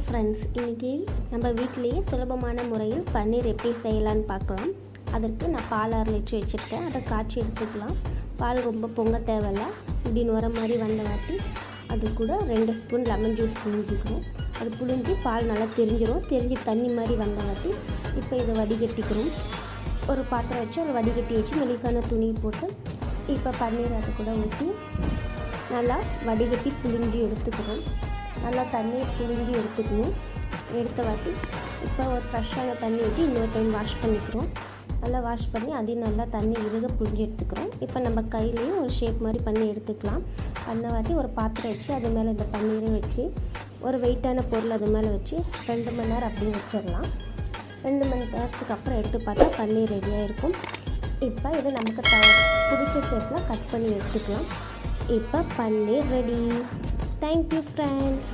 Friends, இன்றைக்கி நம்ம வீட்டிலேயே சுலபமான முறையில் பன்னீர் எப்படி செய்யலான்னு பார்க்கலாம். அதற்கு நான் பால் 1/2 லிட்டர் வச்சுருக்கேன். அதை காய்ச்சி எடுத்துக்கலாம். பால் ரொம்ப பொங்க தேவையில்ல. இப்படி நுர மாதிரி வந்த வாட்டி அது கூட 2 ஸ்பூன் லெமன் ஜூஸ் புழிஞ்சிக்கிறோம். அது புழிஞ்சி பால் நல்லா தெரிஞ்சு தண்ணி மாதிரி வந்த வாட்டி இப்போ இதை வடிகட்டிக்கிறோம். ஒரு பாத்திரம் வச்சு அதை வடிகட்டி வச்சு மெலிசான துணி போட்டு இப்போ பன்னீர் அது கூட ஊற்றி நல்லா வடிகட்டி புழிஞ்சி எடுத்துக்கிறோம். நல்லா தண்ணியை புழிஞ்சி எடுத்துக்கணும். எடுத்த வாட்டி இப்போ ஒரு ஃப்ரெஷ்ஷான தண்ணி ஊற்றி இன்னொரு டைம் வாஷ் பண்ணிக்கிறோம். நல்லா வாஷ் பண்ணி அதையும் நல்லா தண்ணி இறுக புழிஞ்சி எடுத்துக்கிறோம். இப்போ நம்ம கையிலையும் ஒரு ஷேப் மாதிரி பண்ணி எடுத்துக்கலாம். பண்ண வாட்டி ஒரு பாத்திரம் வச்சு அது மேலே இந்த பன்னீரை வச்சு ஒரு வெயிட்டான பொருள் அது மேலே வச்சு 2 மணி நேரம் அப்படியே வச்சிடலாம். 2 மணி நேரத்துக்கு அப்புறம் எடுத்து பார்த்தா பன்னீர் ரெடியாக இருக்கும். இப்போ இதை நமக்கு பிடிச்ச ஷேப்பில் கட் பண்ணி எடுத்துக்கலாம். இப்போ பன்னீர் ரெடி. Thank you friends.